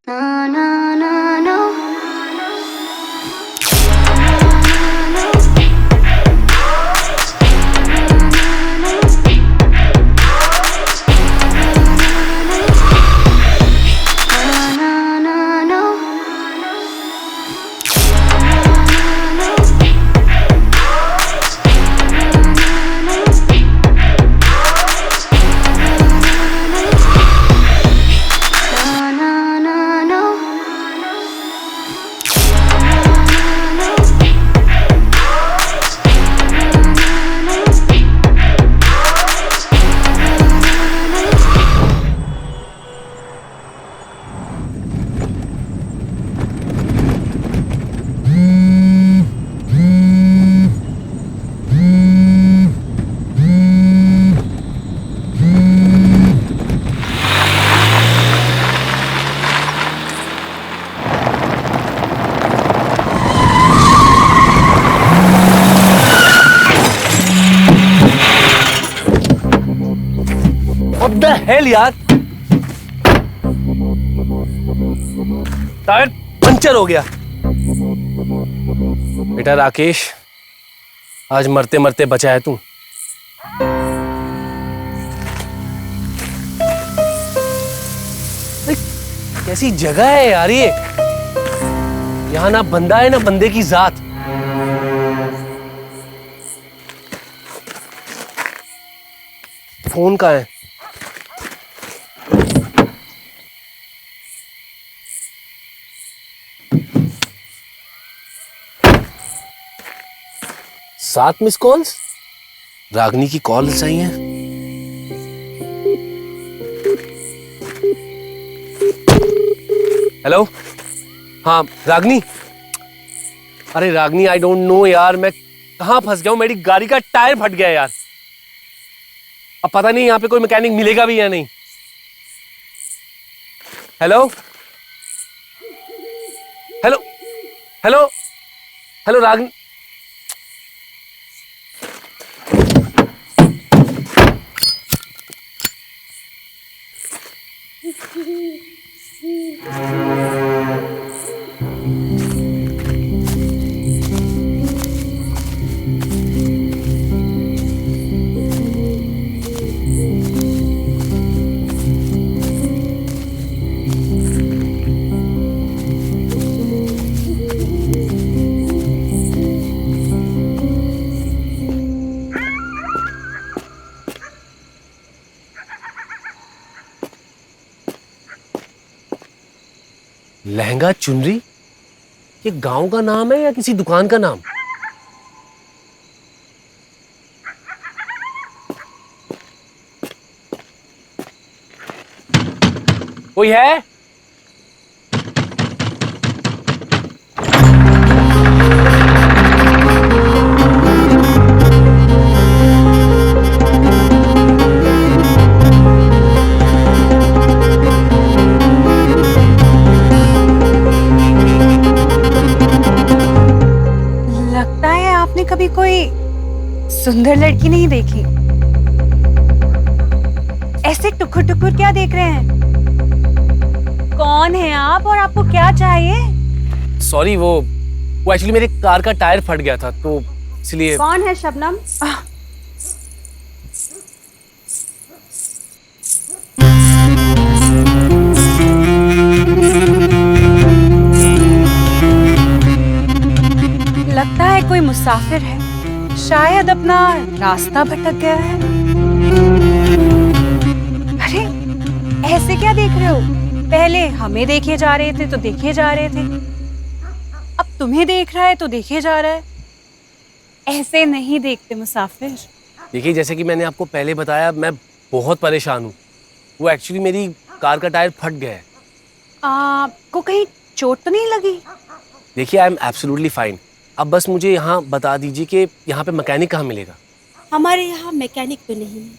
Na na na no. What the hell यार, tyre puncture हो गया। बेटा राकेश, आज मरते मरते बचा है तू। कैसी जगह है यार ये, यहाँ ना बंदा है ना बंदे की जात। फोन कहाँ है? सात मिस कॉल्स, रागनी की कॉल्स आई हैं। हेलो, हाँ रागनी। अरे रागनी, आई डोंट नो यार, मैं कहाँ फंस गया हूँ। मेरी गाड़ी का टायर फट गया यार। अब पता नहीं यहाँ पे कोई मैकेनिक मिलेगा भी या नहीं। हेलो हेलो हेलो हेलो रागनी। लहंगा चुनरी, ये गांव का नाम है या किसी दुकान का नाम? कोई है? कभी कोई सुंदर लड़की नहीं देखी? ऐसे टुकुर टुकुर क्या देख रहे हैं? कौन है आप और आपको क्या चाहिए? सॉरी, वो एक्चुअली मेरे कार का टायर फट गया था तो इसलिए। कौन है शबनम? लगता है कोई मुसाफिर है, शायद अपना रास्ता भटक गया है। अरे ऐसे क्या देख रहे हो? पहले हमें देखे जा रहे थे तो देखे जा रहे थे, अब तुम्हें देख रहा है तो देखे जा रहा है। ऐसे नहीं देखते मुसाफिर। देखिए, जैसे कि मैंने आपको पहले बताया, मैं बहुत परेशान हूँ। वो एक्चुअली मेरी कार का टायर फट गया है। आपको कहीं चोट तो नहीं लगी? देखिए, आई एम एब्सोल्युटली फाइन। अब बस मुझे यहाँ बता दीजिए कि यहाँ पे मैकेनिक कहाँ मिलेगा। हमारे यहाँ मैकेनिक तो नहीं है,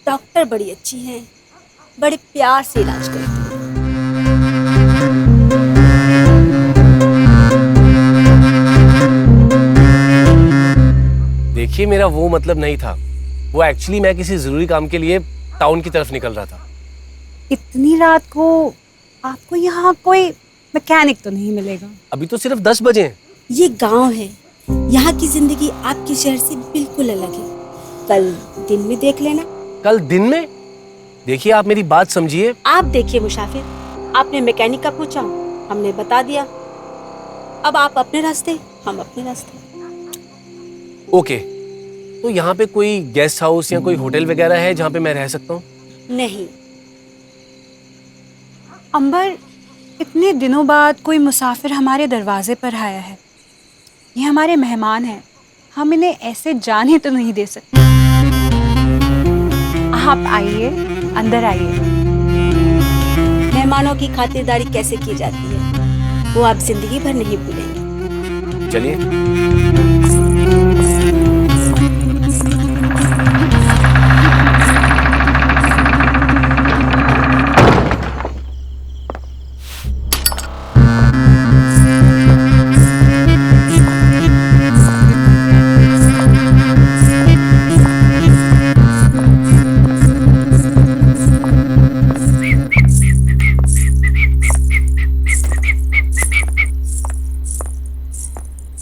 डॉक्टर बड़ी अच्छी हैं, बड़े प्यार से इलाज करती हैं। देखिए, मेरा वो मतलब नहीं था। वो एक्चुअली मैं किसी जरूरी काम के लिए टाउन की तरफ निकल रहा था। इतनी रात को आपको यहाँ कोई मैकेनिक तो नहीं मिलेगा। अभी तो सिर्फ 10 बजे हैं। ये गांव है, यहाँ की जिंदगी आपके शहर से बिल्कुल अलग है। कल दिन में देख लेना। कल दिन में? देखिए आप मेरी बात समझिए। आप देखिए मुसाफिर, आपने मैकेनिक का पूछा, हमने बता दिया। अब आप अपने रास्ते, हम अपने रास्ते। ओके, तो यहाँ पे कोई गेस्ट हाउस या कोई होटल वगैरह है जहाँ पे मैं रह सकता हूँ? नहीं। अंबर, इतने दिनों बाद कोई मुसाफिर हमारे दरवाजे पर आया है। ये हमारे मेहमान हैं, हम इन्हें ऐसे जाने तो नहीं दे सकते। आप आइए, अंदर आइए। मेहमानों की खातिरदारी कैसे की जाती है वो आप जिंदगी भर नहीं भूलेंगे। चलिए।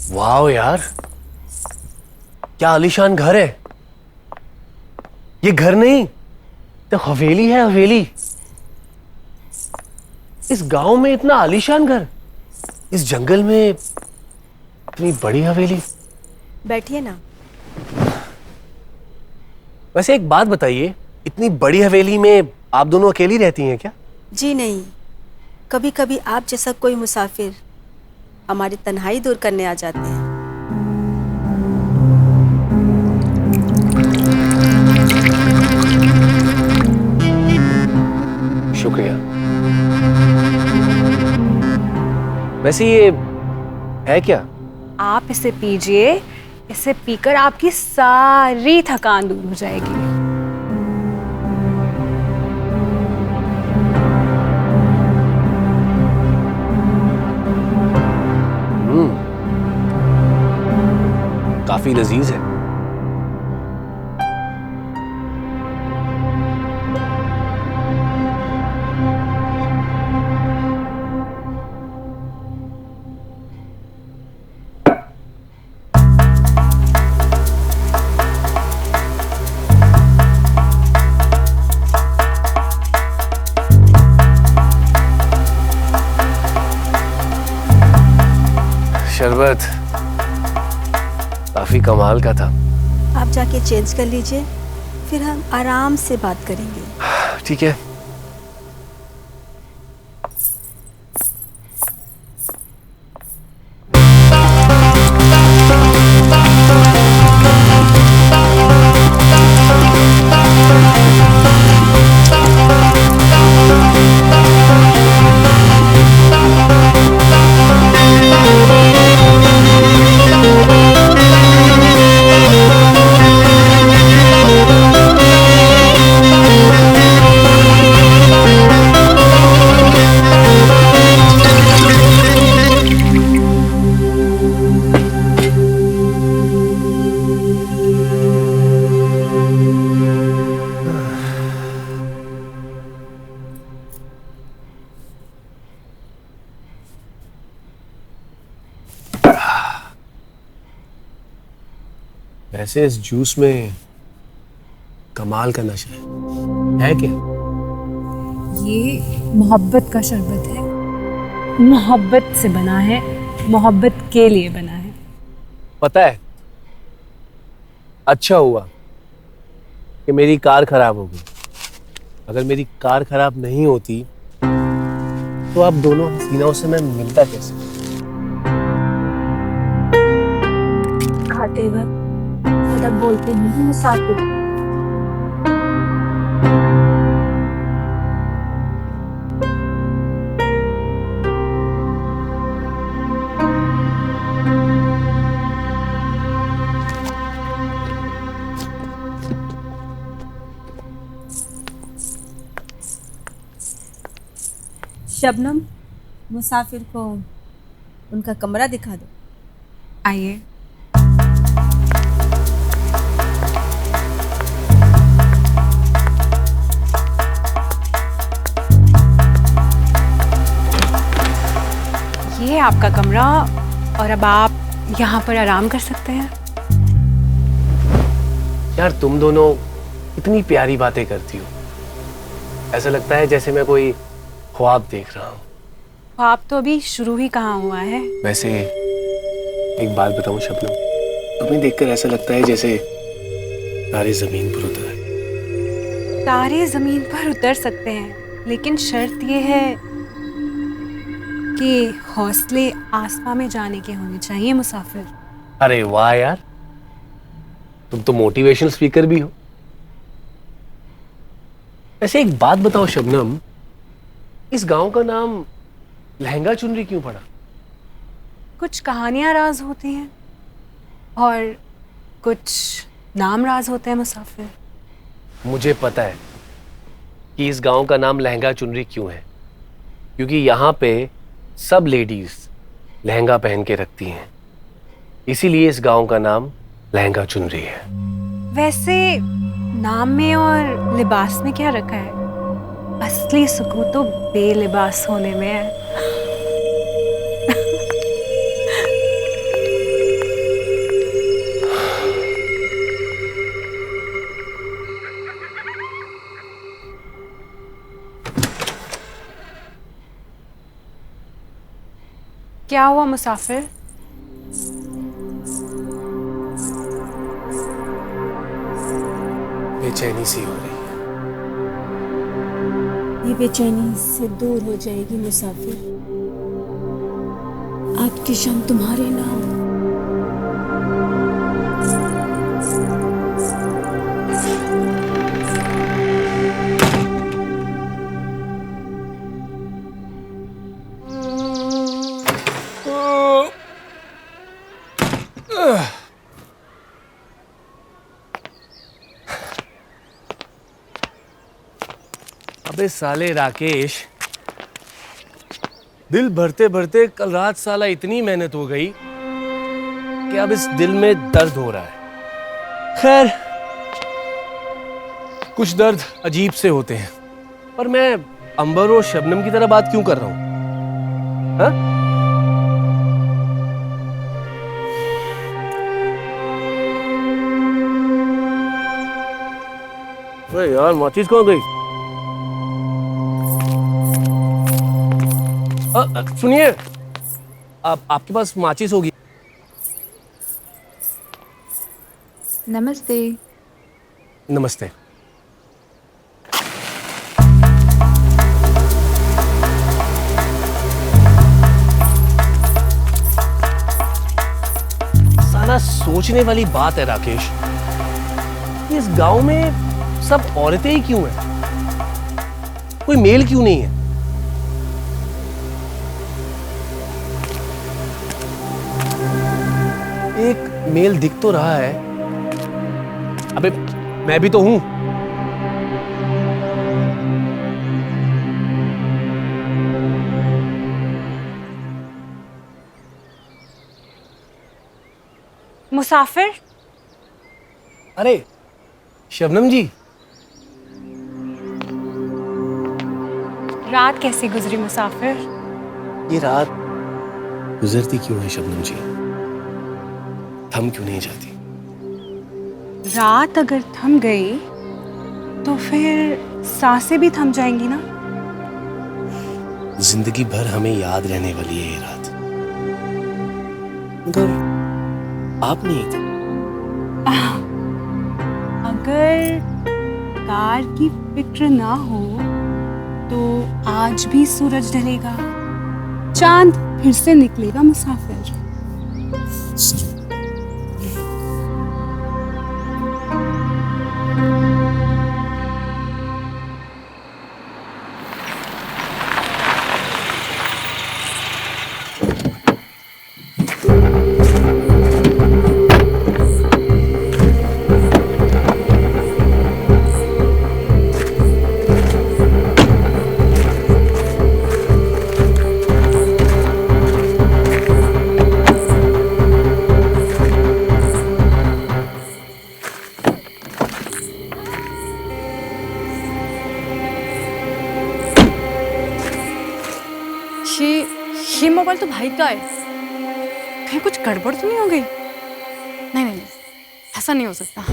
वाओ यार, क्या आलीशान घर है। ये घर नहीं तो हवेली है, हवेली। इस गांव में इतना आलीशान घर, इस जंगल में इतनी बड़ी हवेली। बैठिए ना। वैसे एक बात बताइए, इतनी बड़ी हवेली में आप दोनों अकेली रहती हैं क्या? जी नहीं, कभी कभी आप जैसा कोई मुसाफिर हमारी तन्हाई दूर करने आ जाते हैं। शुक्रिया। वैसे ये है क्या? आप इसे पीजिए, इसे पीकर आपकी सारी थकान दूर हो जाएगी। काफी लजीज है। शरबत काफी कमाल का था। आप जाके चेंज कर लीजिए, फिर हम आराम से बात करेंगे। ठीक है। वैसे इस जूस में कमाल का नशा है क्या? ये मोहब्बत का शरबत है, मोहब्बत से बना है, मोहब्बत के लिए बना है। पता है, अच्छा हुआ कि मेरी कार खराब हो गई। अगर मेरी कार खराब नहीं होती तो आप दोनों हसीनाओं से मैं मिलता कैसे? खाते वक्त ज्यादा बोलते नहीं मुसाफिर। शबनम, मुसाफिर को उनका कमरा दिखा दो। आइए। है आपका कमरा और अब आप यहाँ पर आराम कर सकते हैं। यार तुम दोनों इतनी प्यारी बातें करती हो, ऐसा लगता है जैसे मैं कोई ख्वाब देख रहा हूँ। ख्वाब तो अभी शुरू ही कहाँ हुआ है। वैसे एक बात बताऊं शबनम, तुम्हें देखकर ऐसा लगता है जैसे तारे जमीन पर उतर आए। तारे जमीन पर उतर सकते हैं, लेकिन शर्त यह है कि हौसले आसमां में जाने के होने चाहिए मुसाफिर। अरे वाह यार, तुम तो मोटिवेशनल स्पीकर भी हो। ऐसे एक बात बताओ शबनम, इस गांव का नाम लहंगा चुनरी क्यों पड़ा? कुछ कहानियां राज होती हैं और कुछ नाम राज होते हैं मुसाफिर। मुझे पता है कि इस गांव का नाम लहंगा चुनरी क्यों है, क्योंकि यहाँ पे सब लेडीज लहंगा पहन के रखती हैं, इसीलिए इस गांव का नाम लहंगा चुनरी है। वैसे नाम में और लिबास में क्या रखा है? असली सुकून तो बेलिबास होने में है। क्या हुआ मुसाफिर? बेचैनी सी हो रही है। ये बेचैनी से दूर हो जाएगी मुसाफिर। आज की शाम तुम्हारे नाम। अबे साले राकेश, दिल भरते भरते कल रात साला इतनी मेहनत हो गई कि अब इस दिल में दर्द हो रहा है। खैर, कुछ दर्द अजीब से होते हैं, पर मैं अंबर और शबनम की तरह बात क्यों कर रहा हूं? हाँ? अरे यार, माचिस कहाँ गई? सुनिए, आपके पास माचिस होगी? नमस्ते। नमस्ते। साला सोचने वाली बात है राकेश, इस गांव में सब औरतें ही क्यों हैं? कोई मेल क्यों नहीं है? एक मेल दिख तो रहा है। अबे मैं भी तो हूं। मुसाफिर? अरे शबनम जी, रात कैसी गुजरी मुसाफिर? ये रात गुजरती क्यों है शबनम जी? थम क्यों नहीं जाती? रात अगर थम गई तो फिर सांसें भी थम जाएंगी ना। जिंदगी भर हमें याद रहने वाली है ये रात, मगर आप नहीं थे। अगर कार की फिक्र ना हो तो आज भी सूरज ढलेगा, चांद फिर से निकलेगा मुसाफिर। तो भाई का है। कहीं कुछ गड़बड़ तो नहीं हो गई? नहीं नहीं नहीं, ऐसा नहीं हो सकता।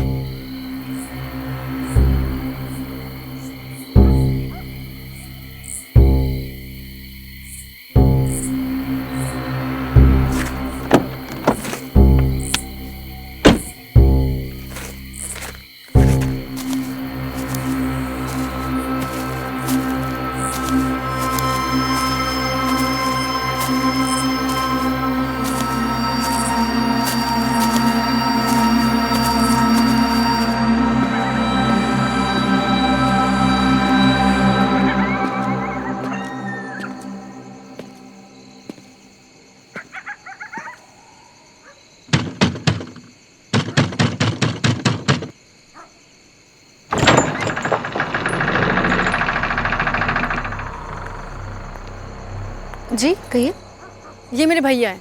जी कहिए। ये मेरे भैया है।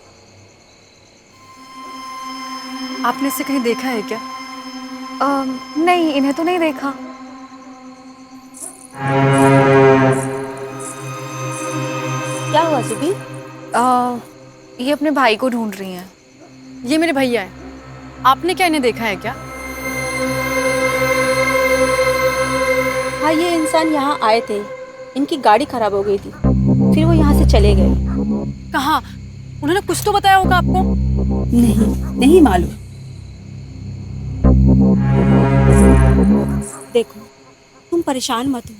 आपने इसे कहीं देखा है क्या? नहीं, इन्हें तो नहीं देखा। क्या हुआ सुबी? ये अपने भाई को ढूंढ रही हैं। ये मेरे भैया है। आपने क्या इन्हें देखा है क्या? हाँ, ये इंसान यहाँ आए थे, इनकी गाड़ी खराब हो गई थी, फिर वो यहाँ से चले गए। कहाँ? उन्होंने कुछ तो बताया होगा आपको। नहीं मालूम। देखो, तुम परेशान मत हो।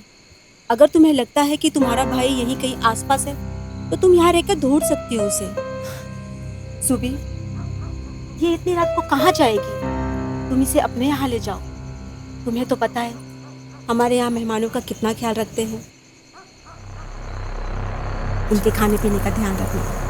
अगर तुम्हें लगता है कि तुम्हारा भाई यहीं कहीं आसपास है तो तुम यहाँ रहकर ढूंढ सकती हो उसे। सुबी, ये इतनी रात को कहाँ जाएगी? तुम इसे अपने यहाँ ले जाओ। तुम्हें तो पता है हमारे यहाँ मेहमानों का कितना ख्याल रखते हैं। उनके खाने पीने का ध्यान रखना।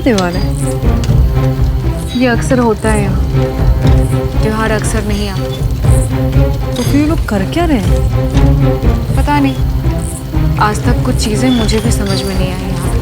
त्योहार है? ये अक्सर होता है यहाँ। त्योहार अक्सर नहीं आता। तो फिर ये लोग कर क्या रहे हैं? पता नहीं, आज तक कुछ चीजें मुझे भी समझ में नहीं आई यहाँ।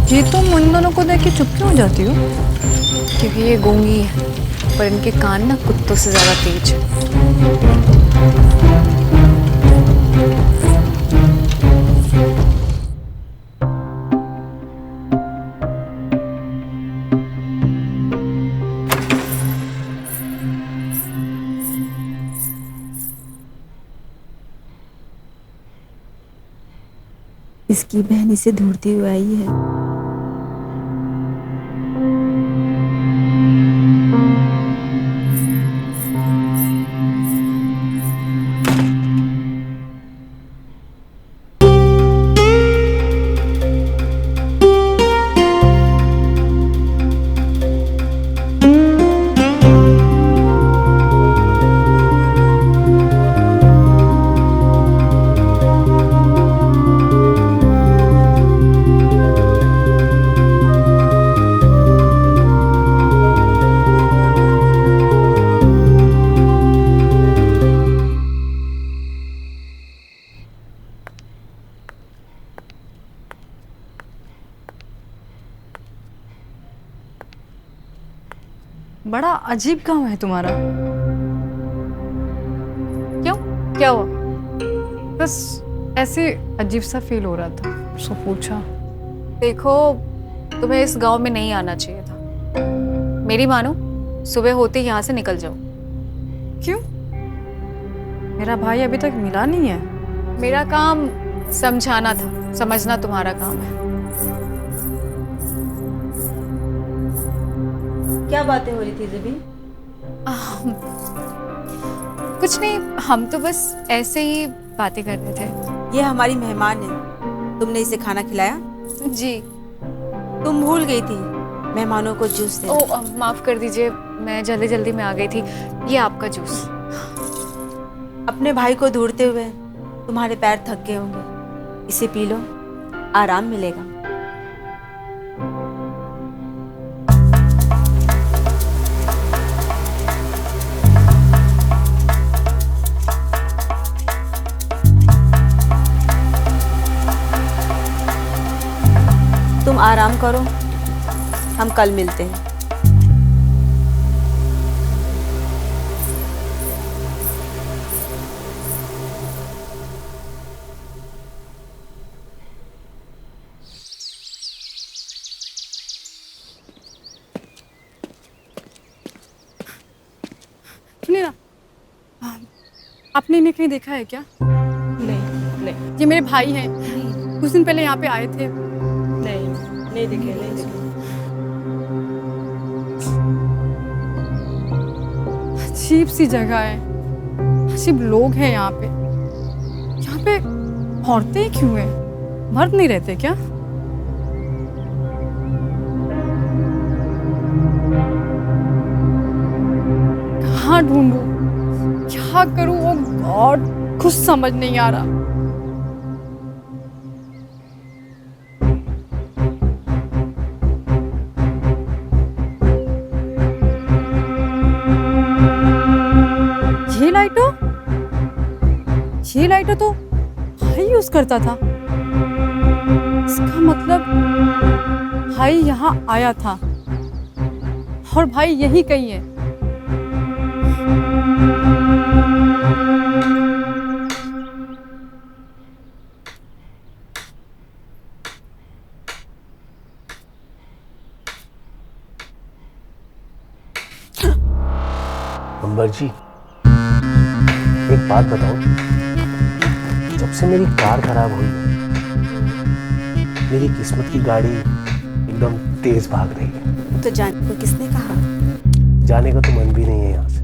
ये तुम उन दोनों को देख के चुप क्यों हो जाती हो? क्योंकि ये गूंगी है, पर इनके कान ना कुत्तों से ज्यादा तेज है। इसकी बहन इसे ढूंढती हुई आई है। बड़ा अजीब गांव है तुम्हारा। क्यों, क्या हुआ? बस ऐसे अजीब सा फील हो रहा था, सो पूछा। देखो, तुम्हें इस गांव में नहीं आना चाहिए था। मेरी मानो, सुबह होते ही यहाँ से निकल जाओ। क्यों? मेरा भाई अभी तक मिला नहीं है। मेरा काम समझाना था, समझना तुम्हारा काम है। क्या बातें हो रही थी ज़बीन? कुछ नहीं, हम तो बस ऐसे ही बातें कर रहे थे। ये हमारी मेहमान है, तुमने इसे खाना खिलाया? जी। तुम भूल गई थी मेहमानों को जूस देना। ओ, माफ कर दीजिए, मैं जल्दी जल्दी में आ गई थी। ये आपका जूस। अपने भाई को ढूंढते हुए तुम्हारे पैर थक गए होंगे, इसे पी लो, आराम मिलेगा। तुम आराम करो, हम कल मिलते हैं। सुनिए ना, आपने इन्हें कहीं देखा है क्या? नहीं नहीं ये मेरे भाई हैं, कुछ दिन पहले यहाँ पे आए थे। नहीं देखे, नहीं देखे। अजीब सी जगह है, अजीब लोग हैं यहाँ पे। यहाँ पे औरतें ही क्यों हैं? मर्द नहीं रहते क्या? कहाँ ढूंढूं, क्या करूं? ओ गॉड, कुछ समझ नहीं आ रहा। ये लाइटर तो भाई यूज करता था। इसका मतलब भाई यहाँ आया था और भाई यही कहीं है। अंबर जी, एक बात बताओ, जब से मेरी कार खराब हुई है, मेरी किस्मत की गाड़ी एकदम तेज भाग रही है। तो जाने को किसने कहा? जाने का तो मन भी नहीं है यहाँ से।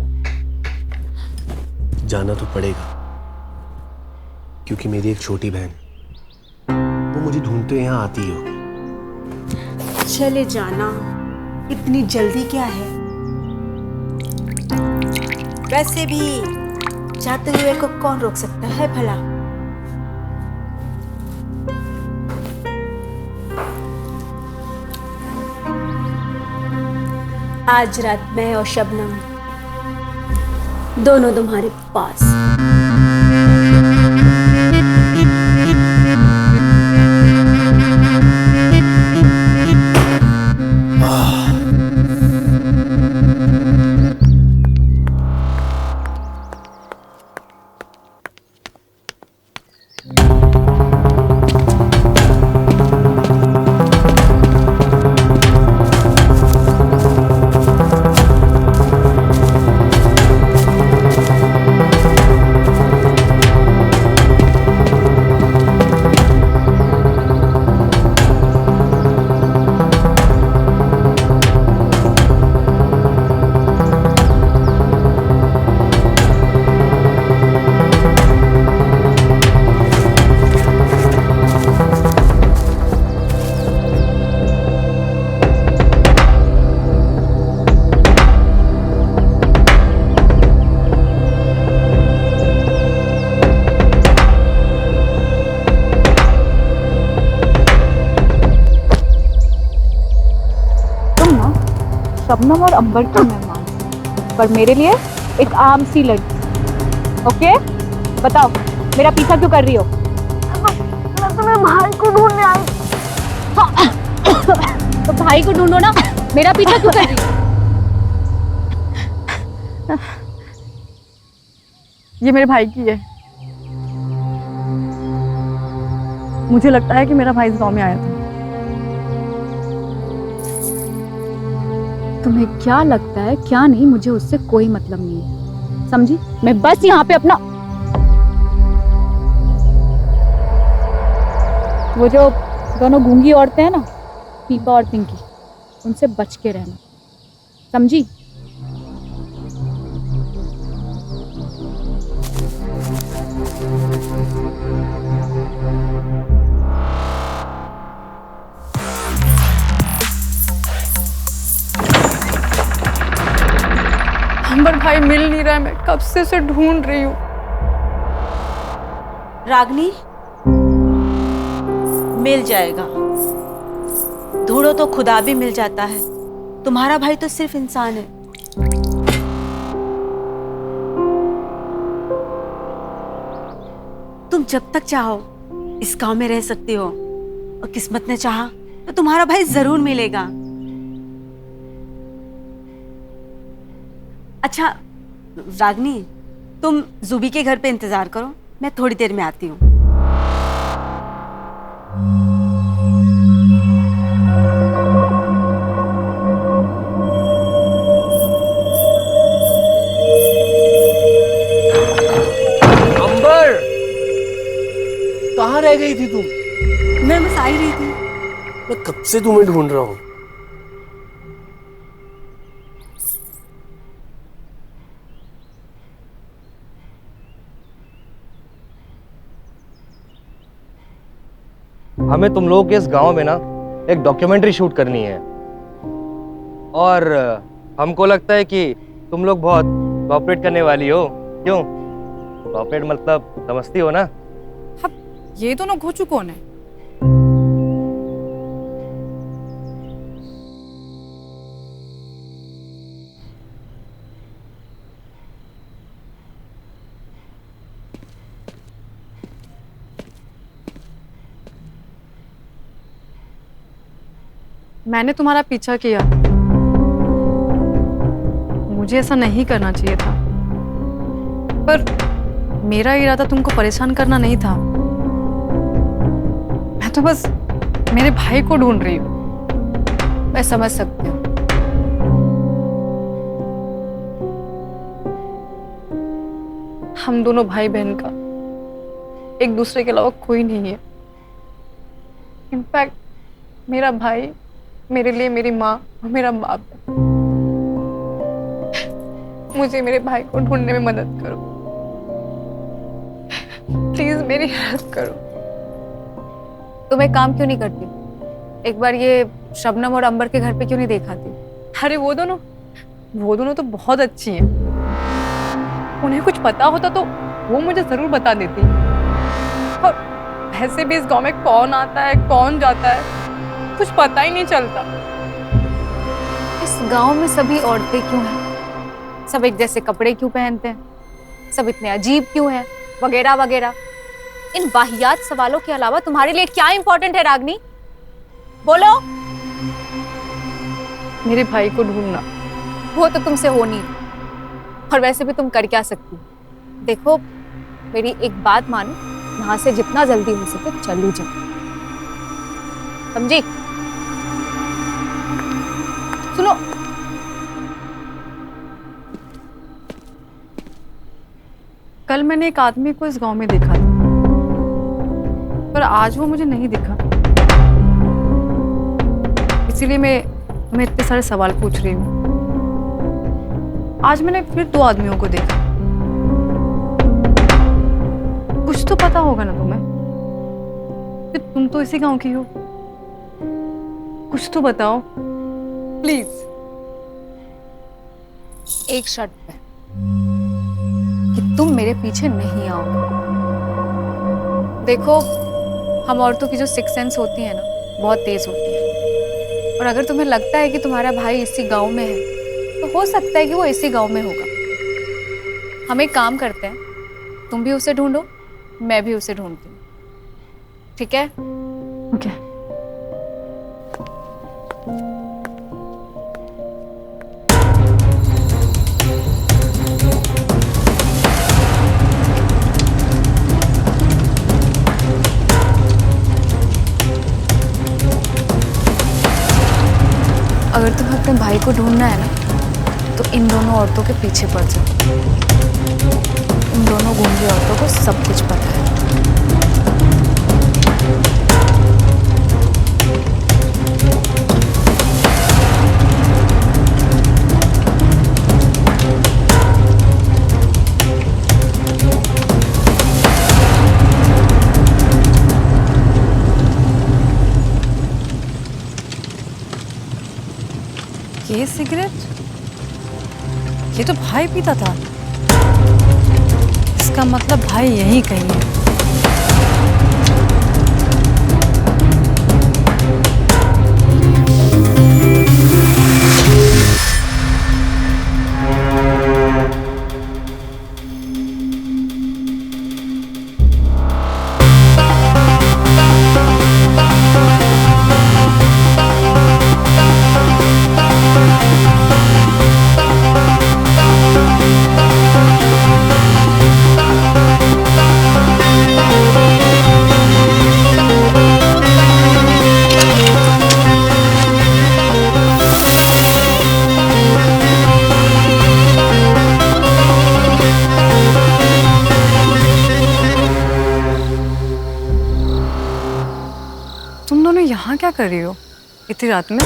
जाना तो पड़ेगा, क्योंकि मेरी एक छोटी बहन, वो मुझे ढूंढते हुए यहाँ आती हो। चले जाना, इतनी जल्दी क्या है? वैसे भी जाते हुए को कौन रोक सकता है भला? आज रात मैं और शबनम दोनों तुम्हारे पास। शबनम और अंबर की मेहमान, पर मेरे लिए एक आम सी लड़की। ओके, बताओ मेरा पीछा क्यों कर रही हो? मैं तो मेरे भाई को ढूंढने आई। तो भाई को ढूंढो ना, मेरा पीछा क्यों कर रही हो? ये मेरे भाई की है। मुझे लगता है कि मेरा भाई इस गांव में आया था। तुम्हें क्या लगता है क्या नहीं, मुझे उससे कोई मतलब नहीं है, समझी? मैं बस यहाँ पे अपना वो जो दोनों गूंगी औरतें हैं ना, पीपा और पिंकी, उनसे बच के रहना, समझी? अंबर भाई मिल नहीं रहा है, मैं कब से उसे ढूंढ रही हूँ। रागनी, मिल जाएगा। ढूंढो तो खुदा भी मिल जाता है। तुम्हारा भाई तो सिर्फ इंसान है। तुम जब तक चाहो इस गांव में रह सकती हो, और किस्मत ने चाहा तो तुम्हारा भाई जरूर मिलेगा। अच्छा रागनी, तुम जुबी के घर पे इंतजार करो, मैं थोड़ी देर में आती हूँ। अंबर, कहाँ रह गई थी तुम? मैं बस आ ही रही थी। मैं कब से तुम्हें ढूंढ रहा हूँ। हमें तुम लोगों के इस गांव में ना एक डॉक्यूमेंट्री शूट करनी है, और हमको लगता है कि तुम लोग बहुत कोऑपरेट करने वाली हो। क्यों? कोऑपरेट मतलब समझती हो ना? अब ये दोनों घोचू कौन है? मैंने तुम्हारा पीछा किया, मुझे ऐसा नहीं करना चाहिए था, पर मेरा इरादा तुमको परेशान करना नहीं था। मैं तो बस मेरे भाई को ढूंढ रही हूँ। मैं समझ सकती हूँ। हम दोनों भाई बहन का एक दूसरे के अलावा कोई नहीं है। इनफैक्ट मेरा भाई मेरे लिए मेरी माँ और मेरा बाप है। मुझे मेरे भाई को ढूंढने में मदद करो, प्लीज मेरी हेल्प करो। तुम एक काम क्यों नहीं करती, एक बार ये शबनम और अंबर के घर पे क्यों नहीं देखा थी? अरे वो दोनों तो बहुत अच्छी हैं। उन्हें कुछ पता होता तो वो मुझे जरूर बता देती। और वैसे भी इस गांव में कौन आता है कौन जाता है कुछ पता ही नहीं चलता। इस गांव में सभी औरतें क्यों हैं? सब एक जैसे कपड़े क्यों पहनते हैं? सब इतने अजीब क्यों हैं? वगैरह वगैरह। इन वाहियात सवालों के अलावा तुम्हारे लिए क्या इंपॉर्टेंट है रागनी? बोलो। मेरे भाई को ढूंढना। वो तो तुमसे हो नहीं रहा। और वैसे भी तुम कर क्या सकती हो? देखो, मेरी एक बात मानो, यहाँ से जितना जल्दी हो सके चलो जाओ, समझी? सुनो, कल मैंने एक आदमी को इस गांव में देखा था, पर आज वो मुझे नहीं दिखा। इसीलिए मैं तुम्हें इतने सारे सवाल पूछ रही हूँ। आज मैंने फिर 2 आदमियों को देखा। कुछ तो पता होगा ना तुम्हें कि तुम तो इसी गांव की हो। कुछ तो बताओ प्लीज। एक शर्त पे, कि तुम मेरे पीछे नहीं आओगे। देखो, हम औरतों की जो सिक्स सेंस होती है ना, बहुत तेज होती है। और अगर तुम्हें लगता है कि तुम्हारा भाई इसी गांव में है, तो हो सकता है कि वो इसी गांव में होगा। हम एक काम करते हैं, तुम भी उसे ढूंढो, मैं भी उसे ढूंढती हूँ, ठीक है? ओके। को ढूंढना है ना, तो इन दोनों औरतों के पीछे पड़ जाओ। इन दोनों गूंगी औरतों को सब कुछ पता है। ये सिगरेट, ये तो भाई पीता था। इसका मतलब भाई यहीं कहीं है। तुम दोनों यहाँ क्या कर रही हो इतनी रात में?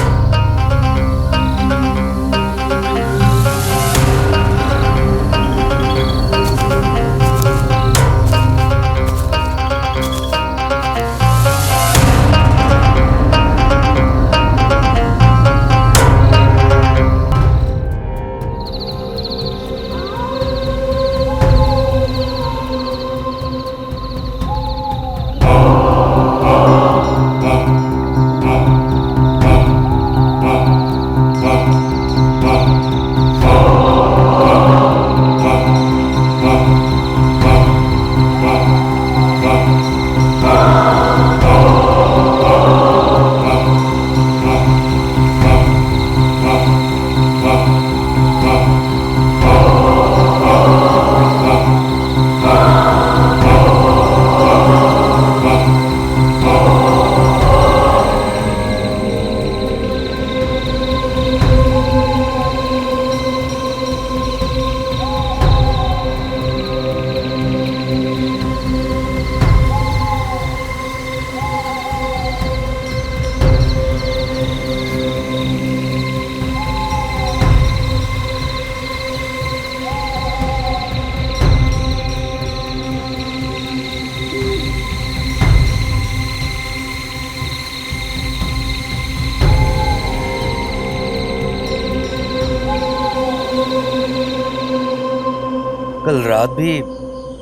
कल रात भी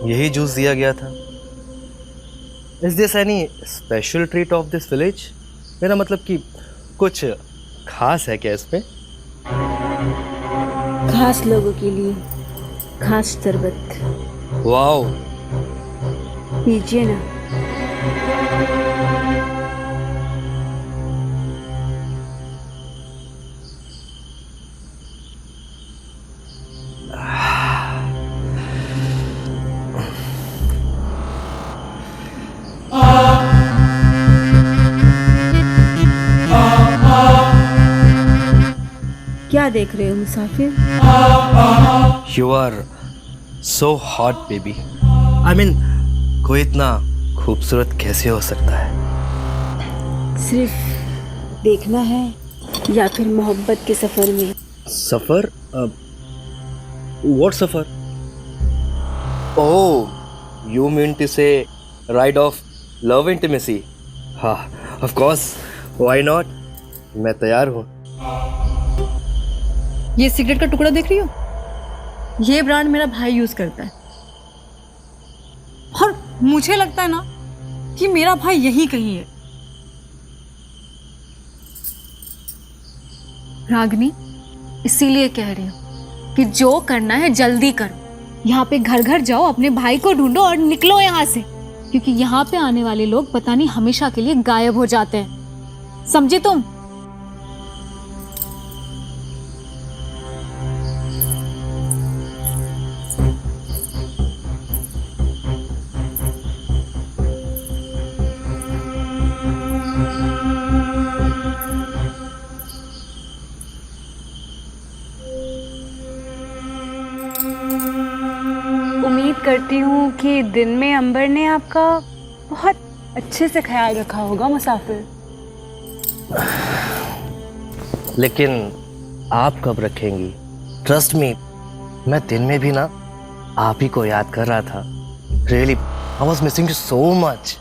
यही जूस दिया गया था। Is this any special treat of this village? मेरा मतलब कि कुछ खास है क्या इसमें? खास लोगों के लिए खास शरबत। वाओ, पीजिए ना। क्या देख रहे हो मुसाफिर? You are so hot baby. I mean, कोई इतना खूबसूरत कैसे हो सकता है? सिर्फ देखना है या फिर मोहब्बत के सफर में? सफर? व्हाट सफर? Oh, you mean to say ride of love intimacy? हाँ, ऑफ कोर्स, व्हाई नॉट, मैं तैयार हूँ। ये सिगरेट का टुकड़ा देख रही हो? ये ब्रांड मेरा भाई यूज करता है और मुझे लगता है ना कि मेरा भाई यहीं कहीं है। रागनी, इसीलिए कह रही हूँ कि जो करना है जल्दी करो। यहाँ पे घर घर जाओ, अपने भाई को ढूंढो और निकलो यहाँ से, क्योंकि यहाँ पे आने वाले लोग पता नहीं हमेशा के लिए गायब हो जाते हैं। समझे तुम? करती हूँ कि दिन में अंबर ने आपका बहुत अच्छे से ख्याल रखा होगा मुसाफिर। लेकिन आप कब रखेंगी? ट्रस्ट मी, मैं दिन में भी ना आप ही को याद कर रहा था। Really I was missing you so much.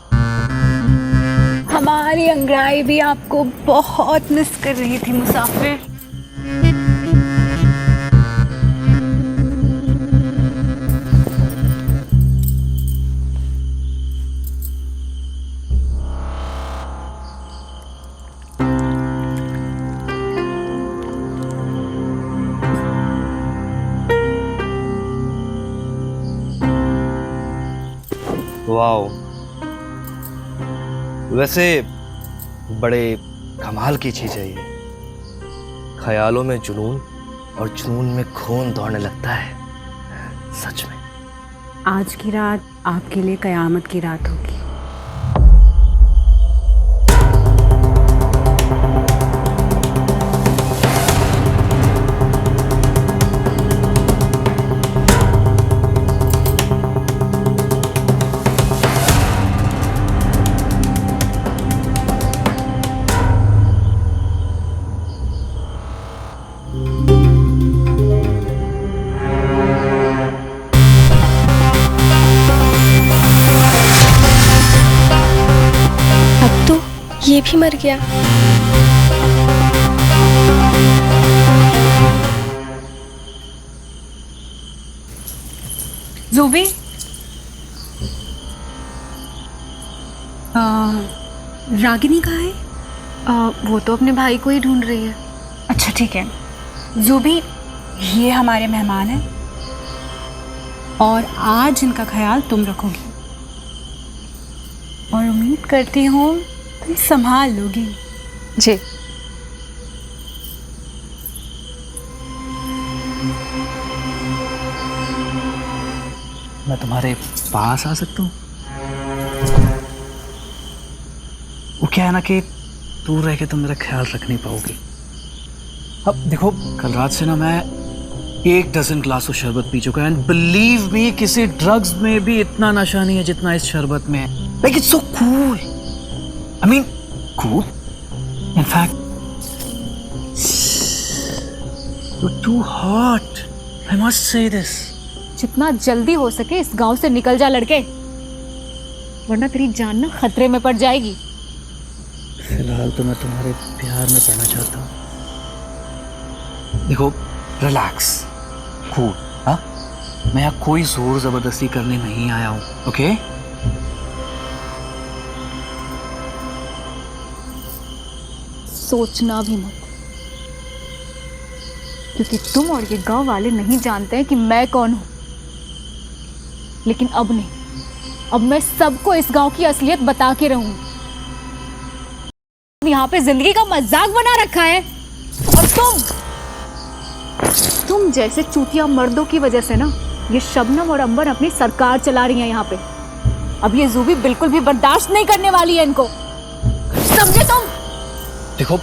हमारी अंगड़ाई भी आपको बहुत मिस कर रही थी मुसाफिर। वाओ, वैसे बड़े कमाल की चीज है ये। ख्यालों में जुनून और जुनून में खून दौड़ने लगता है। सच में आज की रात आपके लिए कयामत की रात होगी। ये भी मर गया। ज़ुबी, रागिनी कहाँ है? वो तो अपने भाई को ही ढूंढ रही है। अच्छा ठीक है ज़ुबी, ये हमारे मेहमान हैं और आज इनका ख्याल तुम रखोगी और उम्मीद करती हूँ तुम संभाल लोगी। जी। मैं तुम्हारे पास आ सकता हूँ? वो क्या है ना कि दूर रह के तुम मेरा ख्याल रख नहीं पाओगी। अब देखो, कल रात से ना मैं 1 डज़न ग्लासों शरबत पी चुका है एंड बिलीव मी, किसी ड्रग्स में भी इतना नशा नहीं है जितना इस शरबत में है। Like it's so cool. I mean, cool. In fact, you're too hot. I must say this. जितना जल्दी हो सके इस गांव से निकल जा लड़के, वरना तेरी जान ना खतरे में पड़ जाएगी। फिलहाल तो मैं तुम्हारे प्यार में पड़ना चाहता हूँ। देखो, रिलैक्स, कूल, हाँ? मैं यहाँ कोई जोर जबरदस्ती करने नहीं आया हूँ, ओके? सोचना भी मत, क्योंकि तुम और ये गांव वाले नहीं जानते हैं कि मैं कौन हूं। लेकिन अब नहीं, अब मैं सबको इस गांव की असलियत बता के रहूंगी। यहाँ पे जिंदगी का मजाक बना रखा है और तुम जैसे चूतिया मर्दों की वजह से ना ये शबनम और अंबर अपनी सरकार चला रही है यहाँ पे। अब ये ज़ुबी बिल्कुल भी बर्दाश्त नहीं करने वाली है इनको, समझे तुम? देखो,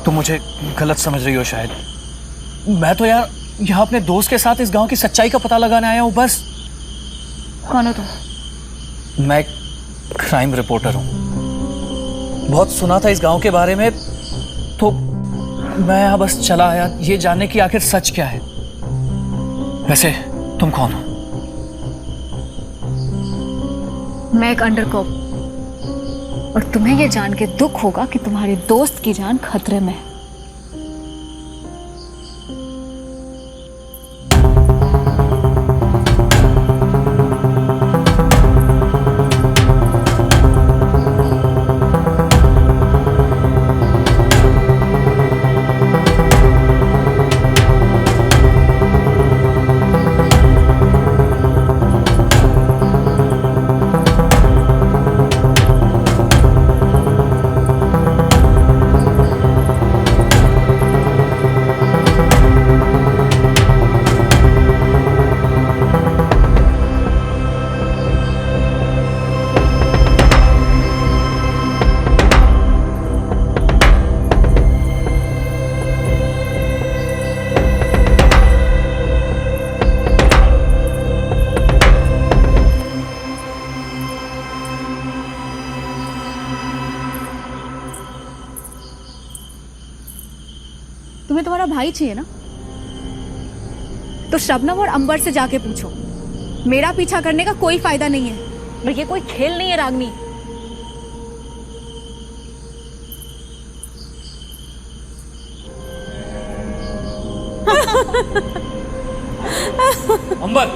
तुम मुझे गलत समझ रही हो शायद। मैं तो यार यहाँ अपने दोस्त के साथ इस गांव की सच्चाई का पता लगाने आया हूँ, बस। कौन हो तुम? मैं एक क्राइम रिपोर्टर हूँ। बहुत सुना था इस गांव के बारे में, तो मैं यहाँ बस चला आया ये जानने की आखिर सच क्या है। वैसे तुम कौन हो? मैं एक अंडरकॉप, और तुम्हें ये जान के दुख होगा कि तुम्हारे दोस्त की जान खतरे में है। हमारा भाई चाहिए ना, तो शबनम और अंबर से जाके पूछो। मेरा पीछा करने का कोई फायदा नहीं है, और ये कोई खेल नहीं है रागनी। अंबर,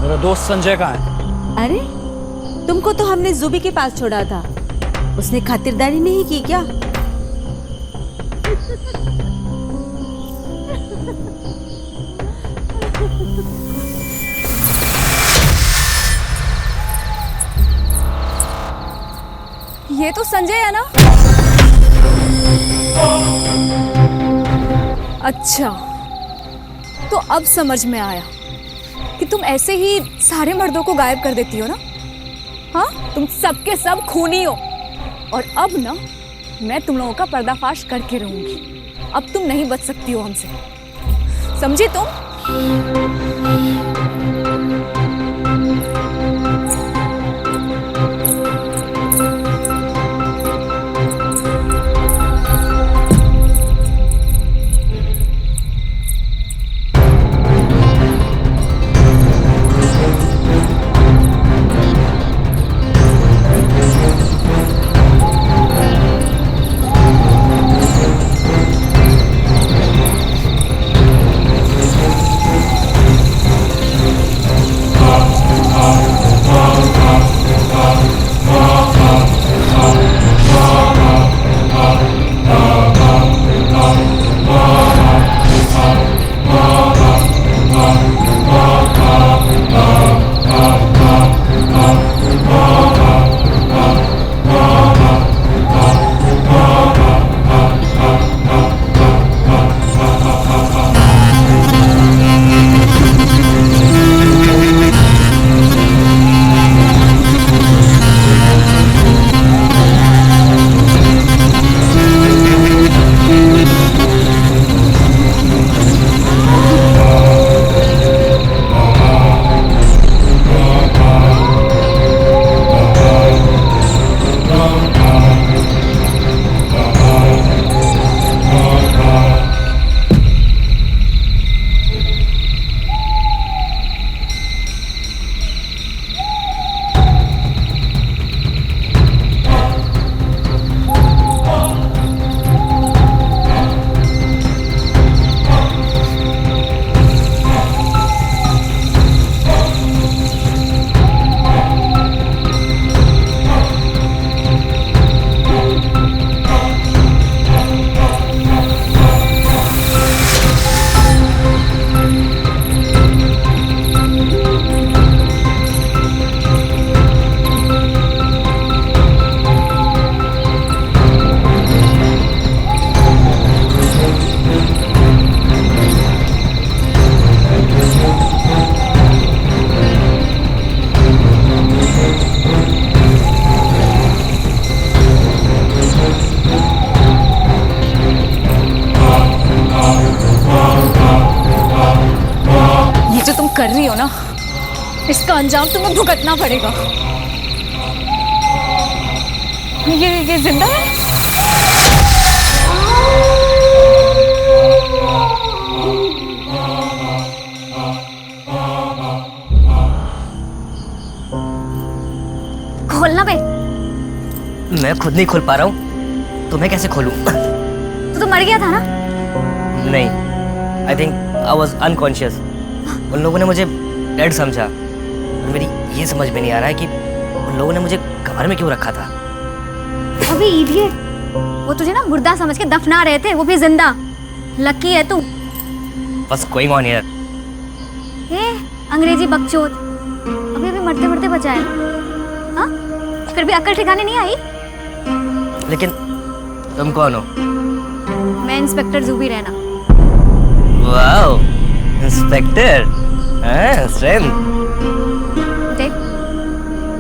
मेरा दोस्त संजय कहाँ है? अरे तुमको तो हमने जुबी के पास छोड़ा था, उसने खातिरदारी नहीं की क्या? ये तो संजय है ना? अच्छा, तो अब समझ में आया कि तुम ऐसे ही सारे मर्दों को गायब कर देती हो ना। हाँ, तुम सबके सब खूनी हो, और अब ना मैं तुम लोगों का पर्दाफाश करके रहूंगी। अब तुम नहीं बच सकती हो हमसे, समझी तुम? कर रही हो ना, इसका अंजाम तुम्हें भुगतना पड़ेगा। ये जिंदा है? खोलना बे। मैं खुद नहीं खोल पा रहा हूँ, तो मैं कैसे खोलूं? तो मर गया था ना? नहीं, I think I was unconscious. उन लोगों ने मुझे डेड समझा, और मेरी ये समझ में नहीं आ रहा है कि उन लोगों ने मुझे कमर में क्यों रखा था। अबे इडियट, वो तुझे ना मुर्दा समझ के दफना रहे थे, वो भी जिंदा। लकी है तू। What's going on here? अंग्रेजी बकचोद, अभी अभी मरते मरते बचा है ना? हाँ? फिर भी अक्ल ठिकाने नहीं आई? लेकिन तुम कौन हो? मैं inspector Jubi Raina. Wow, inspector. Strength. देख,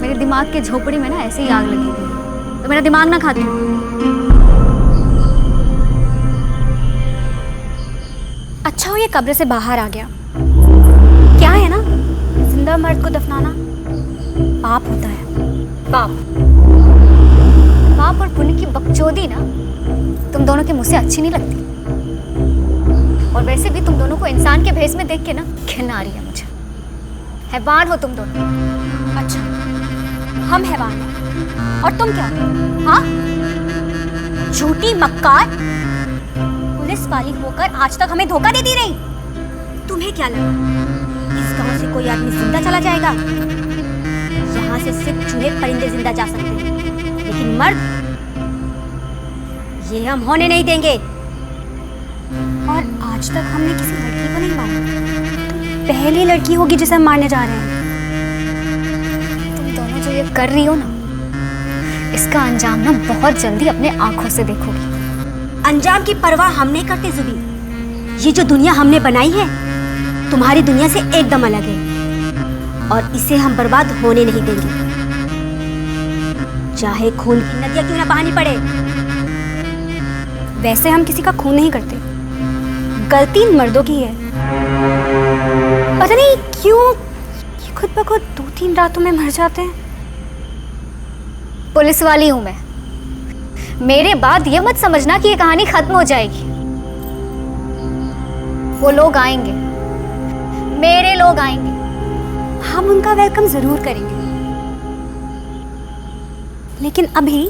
मेरे दिमाग के झोपड़ी में ना ऐसे ही आग लगी हुई है, तो मेरा दिमाग ना खाती। अच्छा हो ये कब्र से बाहर आ गया। क्या है ना, जिंदा मर्द को दफनाना पाप होता है। पाप और पुण्य की बकचोदी ना तुम दोनों के मुँह से अच्छी नहीं लगती। और वैसे भी तुम दोनों को इंसान के भेस में देख के ना घिन आ रही है मुझे। हैवान हो तुम दोनों। अच्छा, हम हैवान हैं और तुम क्या? हाँ, झूठी मक्कार, पुलिस वाली होकर आज तक हमें धोखा देती रही। तुम्हें क्या लगा इस गांव से कोई आदमी जिंदा चला जाएगा? यहाँ से सिर्फ चूहे परिंदे जिंदा जा सकते हैं, लेकिन मर्द ये हम होने नहीं देंगे। और आज तक हमने किसी लड़की को नहीं मारा, पहली लड़की होगी जिसे हम मारने जा रहे हैं। तुम दोनों जो ये कर रही हो ना, इसका अंजाम ना बहुत जल्दी अपने आंखों से देखोगी। अंजाम की परवाह हम नहीं करते जुबी। ये जो दुनिया हमने बनाई है तुम्हारी दुनिया से एकदम अलग है और इसे हम बर्बाद होने नहीं देंगे, चाहे खून की नदियां क्यों ना बहानी पड़े। वैसे हम किसी का खून नहीं करते, गलती मर्दों की है। पता नहीं क्यों ये खुद ब खुद 2-3 रातों में मर जाते हैं। पुलिस वाली हूं मैं। मेरे बाद ये मत समझना कि ये कहानी खत्म हो जाएगी। वो लोग आएंगे, मेरे लोग आएंगे, हम उनका वेलकम जरूर करेंगे। लेकिन अभी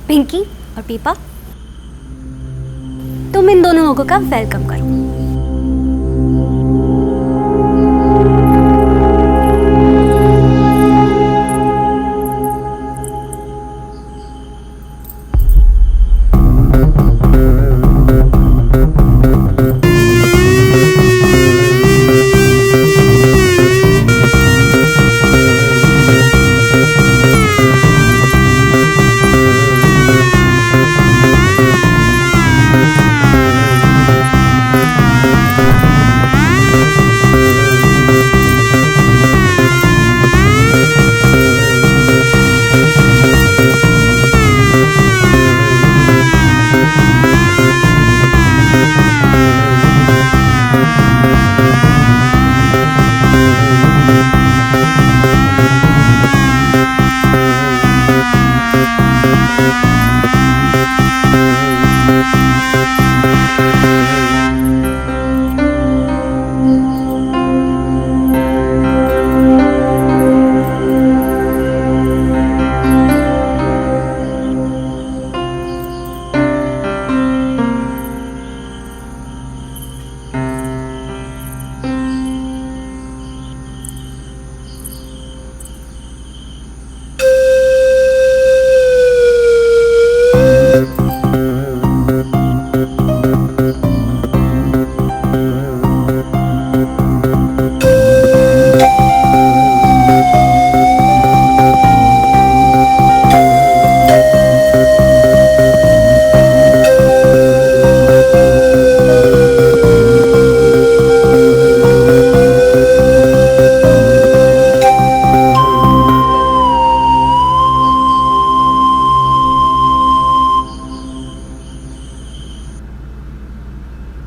पिंकी और पीपा, तुम इन दोनों लोगों का वेलकम करो।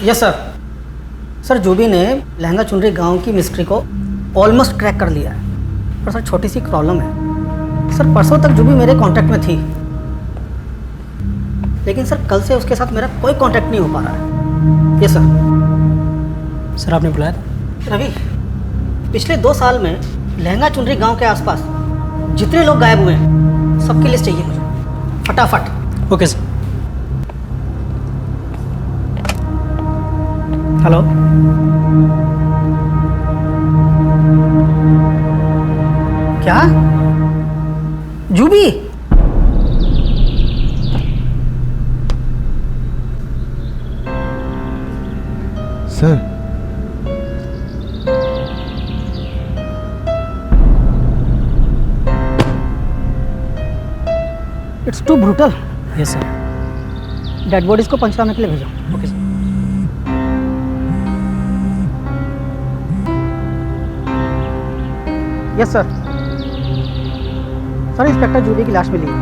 Yes sir. सर जुबी ने लहंगा चुनरी गांव की मिस्ट्री को ऑलमोस्ट क्रैक कर लिया है, पर सर छोटी सी प्रॉब्लम है। सर परसों तक जुबी मेरे कांटेक्ट में थी, लेकिन सर कल से उसके साथ मेरा कोई कांटेक्ट नहीं हो पा रहा है। Yes sir. सर आपने बुलाया था? रवि, पिछले 2 साल में लहंगा चुनरी गांव के आसपास जितने लोग गायब हुए हैं सबकी लिस्ट चाहिए मुझे, फटाफट। Okay sir. हेलो, क्या Jubi? Sir it's too brutal. Yes sir. Dead bodies को पंचनामे के लिए भेजो। Okay sir. Yes sir. Sir inspector Jubi की लाश मिली है,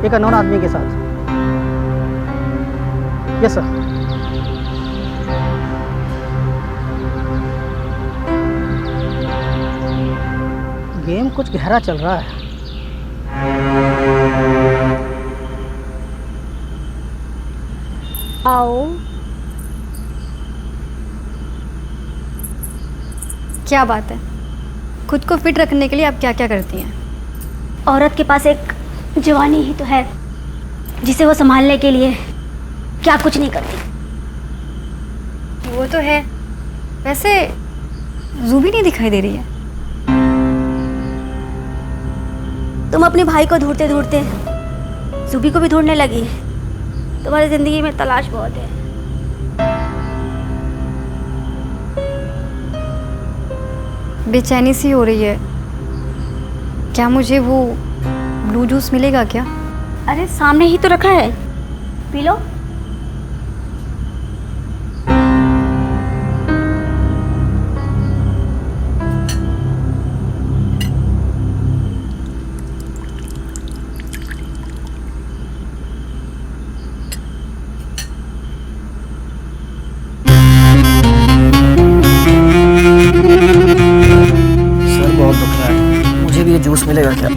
एक अननोन आदमी के साथ। Yes sir. गेम कुछ गहरा चल रहा है। आओ। क्या बात है, खुद को फिट रखने के लिए आप क्या क्या करती हैं? औरत के पास एक जवानी ही तो है जिसे वो संभालने के लिए क्या कुछ नहीं करती। वो तो है। वैसे जूबी नहीं दिखाई दे रही है। तुम अपने भाई को ढूंढते ढूंढते जुबी को भी ढूंढने लगी। तुम्हारी जिंदगी में तलाश बहुत है। बेचैनी सी हो रही है। क्या मुझे वो ब्लू जूस मिलेगा क्या? अरे सामने ही तो रखा है, पी लो। सर बहुत दुख रहा है, मुझे भी ये जूस मिलेगा क्या?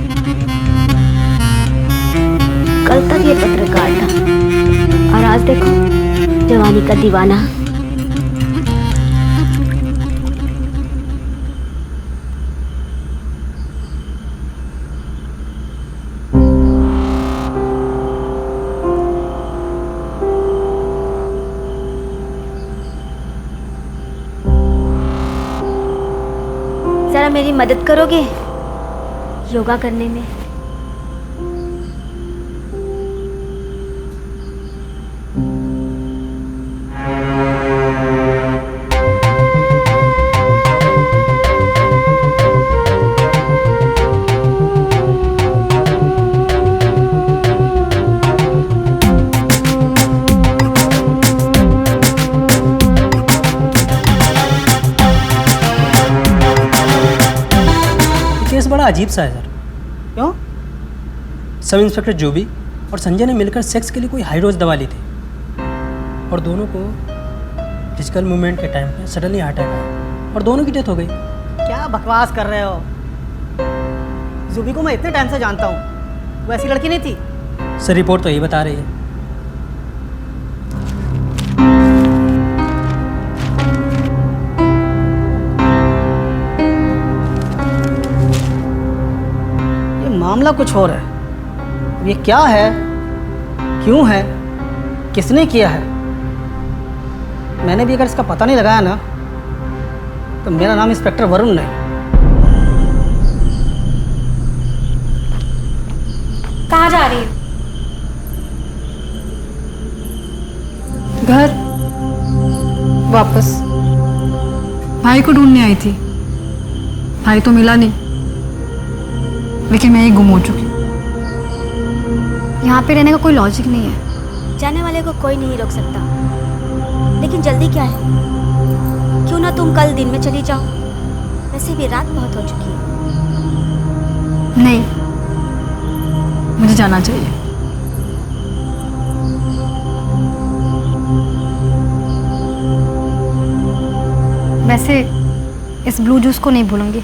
कल तक ये पत्रकार था और आज देखो जवानी का दीवाना। जरा मेरी मदद करोगे योगा करने में? केस बड़ा अजीब सा है सर। क्यों? सब इंस्पेक्टर जूबी और संजय ने मिलकर सेक्स के लिए कोई हाई डोज दवा ली थी और दोनों को फिजिकल मूवमेंट के टाइम पे सडनली हार्ट अटैक आया और दोनों की डेथ हो गई। क्या बकवास कर रहे हो? जूबी को मैं इतने टाइम से जानता हूँ, वो ऐसी लड़की नहीं थी। सर रिपोर्ट तो यही बता रही है। मामला कुछ और है। ये क्या है, क्यों है, किसने किया है? मैंने भी अगर इसका पता नहीं लगाया ना तो मेरा नाम इंस्पेक्टर वरुण नहीं। कहाँ जा रही हो? घर वापस। भाई को ढूंढने आई थी, भाई तो मिला नहीं, लेकिन मैं ही गुम हो चुकी। यहाँ पे रहने का कोई लॉजिक नहीं है। जाने वाले को कोई नहीं रोक सकता, लेकिन जल्दी क्या है? क्यों ना तुम कल दिन में चली जाओ? वैसे भी रात बहुत हो चुकी है। नहीं, मुझे जाना चाहिए। वैसे इस ब्लू जूस को नहीं भूलूंगी।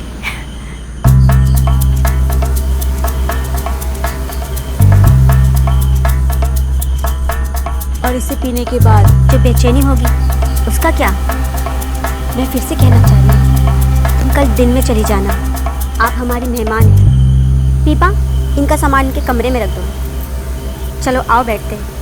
और इसे पीने के बाद जो बेचैनी होगी उसका क्या? मैं फिर से कहना चाह रही हूँ, तुम कल दिन में चली जाना। आप हमारी मेहमान हैं। पीपा, इनका सामान इनके कमरे में रख दो। चलो आओ बैठते हैं।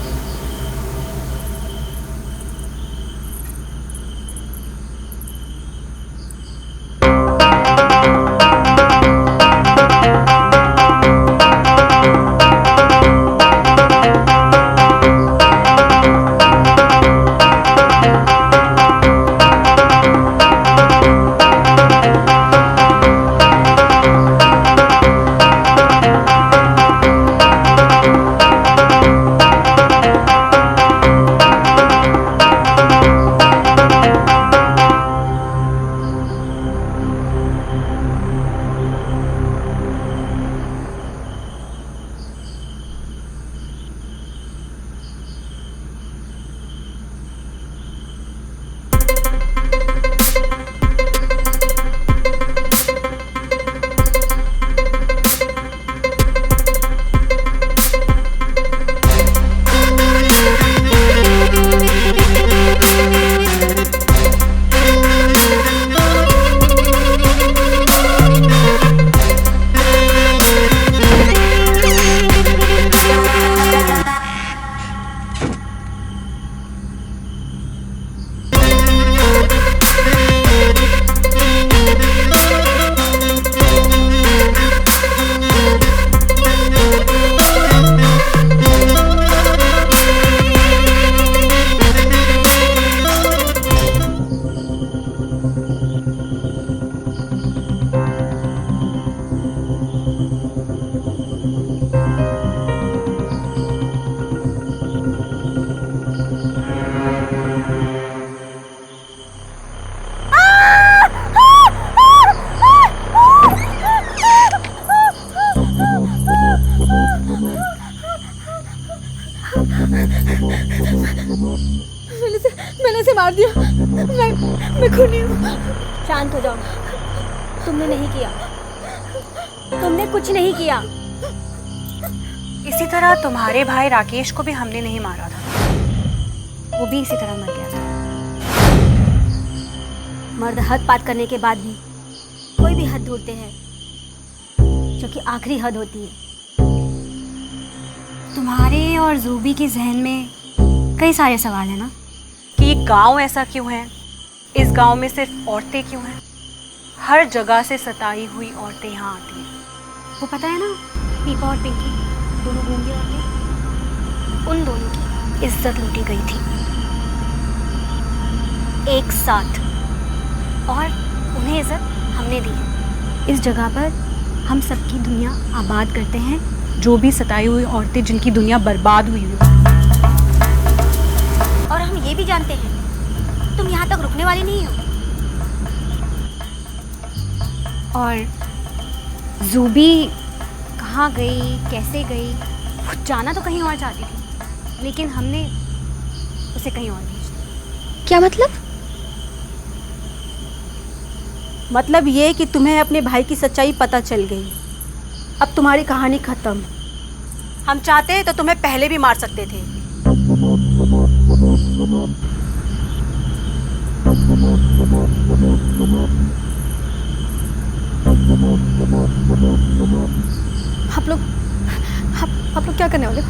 मैं खूनी हूँ। शांत हो जाओ। तुमने नहीं किया, तुमने कुछ नहीं किया। इसी तरह तुम्हारे भाई राकेश को भी हमने नहीं मारा था, वो भी इसी तरह मर गया था। मर्द हद पार करने के बाद भी कोई भी हद ढूंढते हैं जो कि आखिरी हद होती है। तुम्हारे और जूबी के जहन में कई सारे सवाल हैं ना, कि ये गांव ऐसा क्यों है, इस गांव में सिर्फ औरतें क्यों हैं, हर जगह से सताई हुई औरतें यहाँ आती हैं। वो पता है ना, पीपा और पिंकी दोनों गूंगी औरतें, उन दोनों की इज्जत लूटी गई थी एक साथ, और उन्हें इज्जत हमने दी है। इस जगह पर हम सबकी दुनिया आबाद करते हैं, जो भी सताई हुई औरतें जिनकी दुनिया बर्बाद हुई हो। और हम ये भी जानते हैं तुम यहाँ तक रुकने वाली नहीं हो। और जूबी कहाँ गई, कैसे गई, वो जाना तो कहीं और चाहती थी, लेकिन हमने उसे कहीं और भेज दिया। क्या मतलब? मतलब ये कि तुम्हें अपने भाई की सच्चाई पता चल गई। अब तुम्हारी कहानी खत्म। हम चाहते तो तुम्हें पहले भी मार सकते थे। आप लोग क्या करने वाले हो?